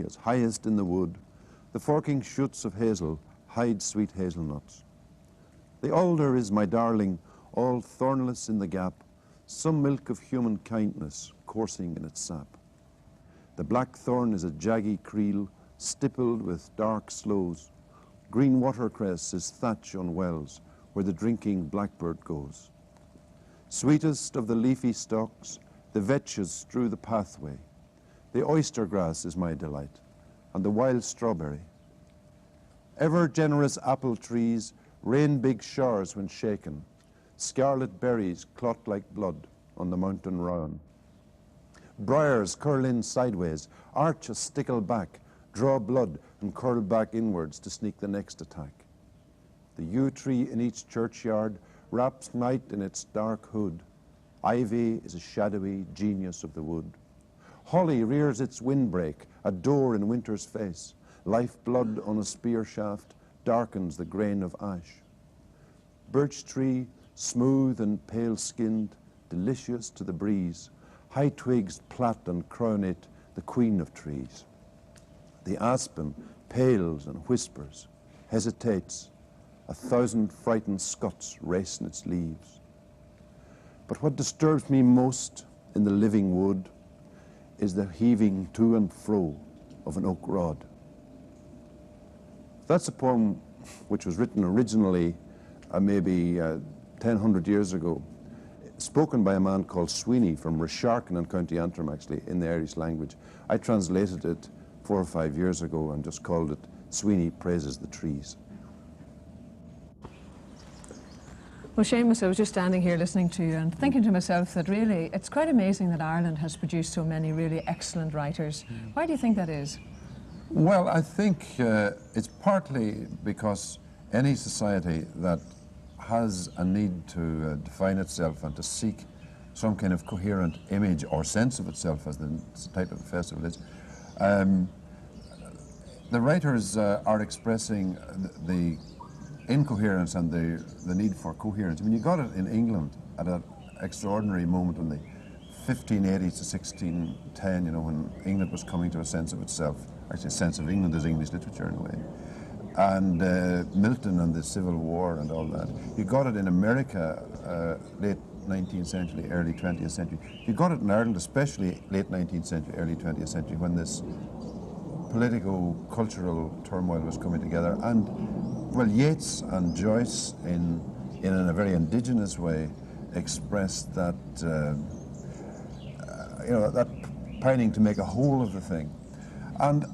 camellias, highest in the wood, the forking shoots of hazel hide sweet hazelnuts. The alder is my darling, all thornless in the gap, some milk of human kindness coursing in its sap. The blackthorn is a jaggy creel, stippled with dark sloes. Green watercress is thatch on wells, where the drinking blackbird goes. Sweetest of the leafy stalks, the vetches strew the pathway. The oyster grass is my delight, and the wild strawberry. Ever generous apple trees rain big showers when shaken. Scarlet berries clot like blood on the mountain round. Briars curl in sideways, arch a stickle back, draw blood and curl back inwards to sneak the next attack. The yew tree in each churchyard wraps night in its dark hood. Ivy is a shadowy genius of the wood. Holly rears its windbreak, a door in winter's face. Lifeblood on a spear shaft darkens the grain of ash. Birch tree, smooth and pale-skinned, delicious to the breeze. High twigs plait and crownate, the queen of trees. The aspen pales and whispers, hesitates. 1,000 frightened Scots race in its leaves. But what disturbs me most in the living wood is the heaving to and fro of an oak rod. That's a poem which was written originally maybe 1,000 years ago, spoken by a man called Sweeney from Resharkin in County Antrim, actually, in the Irish language. I translated it 4 or 5 years ago and just called it Sweeney Praises the Trees. Well, Seamus, I was just standing here listening to you and thinking to myself that really it's quite amazing that Ireland has produced so many really excellent writers. Why do you think that is? Well, I think it's partly because any society that has a need to define itself and to seek some kind of coherent image or sense of itself, as the title of the festival is, the writers are expressing the incoherence and the need for coherence. I mean, you got it in England at an extraordinary moment in the 1580 to 1610, you know, when England was coming to a sense of itself. Actually, a sense of England as English literature in a way. And Milton and the Civil War and all that. You got it in America, late 19th century, early 20th century. You got it in Ireland, especially late 19th century, early 20th century, when this political-cultural turmoil was coming together. And, well, Yeats and Joyce, in a very indigenous way, expressed that, you know, that pining to make a whole of the thing. And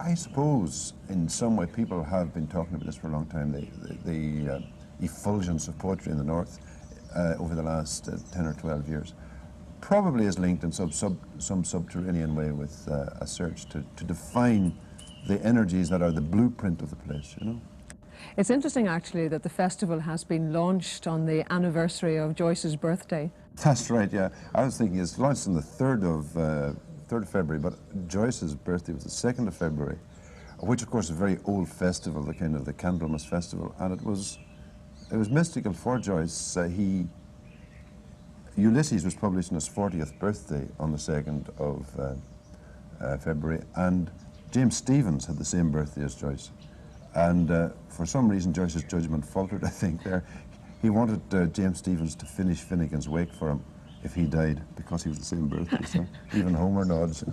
I suppose, in some way, people have been talking about this for a long time, the effulgence of poetry in the North over the last 10 or 12 years probably is linked in some subterranean way with a search to define the energies that are the blueprint of the place, you know. It's interesting, actually, that the festival has been launched on the anniversary of Joyce's birthday. That's right, yeah. I was thinking it's launched on the 3rd of February, but Joyce's birthday was the 2nd of February, which of course is a very old festival, the kind of the Candlemas festival, and it was mystical for Joyce. Ulysses was published on his 40th birthday on the 2nd of February, and James Stephens had the same birthday as Joyce. And for some reason Joyce's judgment faltered, I think, there. He wanted James Stephens to finish Finnegan's Wake for him if he died, because he was the same birthday, so even Homer nods.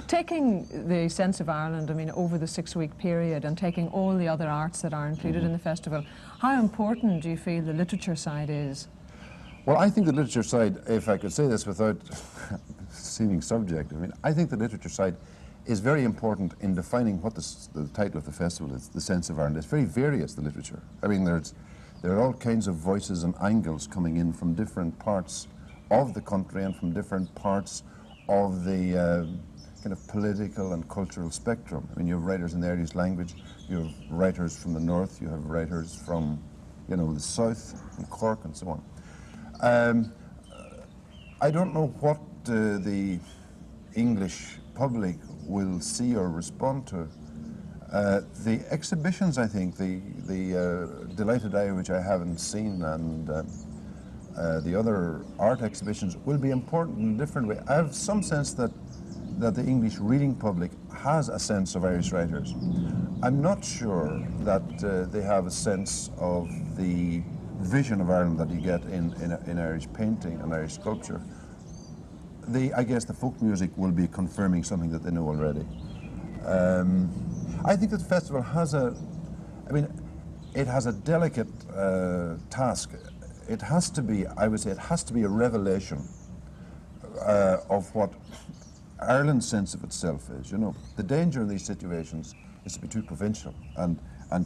Taking the sense of Ireland, I mean, over the 6-week period, and taking all the other arts that are included in the festival, how important do you feel the literature side is? Well, I think the literature side, if I could say this without seeming subjective, I mean, I think the literature side is very important in defining what the title of the festival is, The Sense of Ireland. It's very various, the literature. I mean, there are all kinds of voices and angles coming in from different parts of the country and from different parts of the kind of political and cultural spectrum. I mean, you have writers in the Irish language, you have writers from the north, you have writers from, you know, the south, and Cork and so on. I don't know what the English public will see or respond to. The exhibitions, I think, the Delighted Eye, which I haven't seen, and the other art exhibitions will be important in a different way. I have some sense that that the English reading public has a sense of Irish writers. I'm not sure that they have a sense of the vision of Ireland that you get in Irish painting and Irish sculpture. I guess the folk music will be confirming something that they know already. I think that the festival has it has a delicate task. It has to be, I would say, it has to be a revelation of what Ireland's sense of itself is. You know, the danger in these situations is to be too provincial and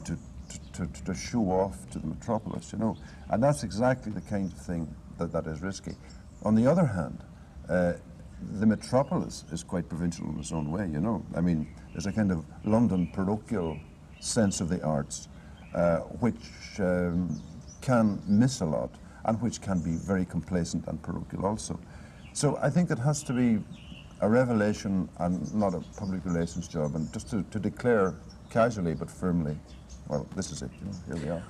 to show off to the metropolis, you know, and that's exactly the kind of thing that is risky. On the other hand, the metropolis is quite provincial in its own way, you know. I mean, there's a kind of London parochial sense of the arts, which can miss a lot and which can be very complacent and parochial also. So I think it has to be a revelation and not a public relations job, and just to declare casually but firmly, well, this is it, you know, here we are.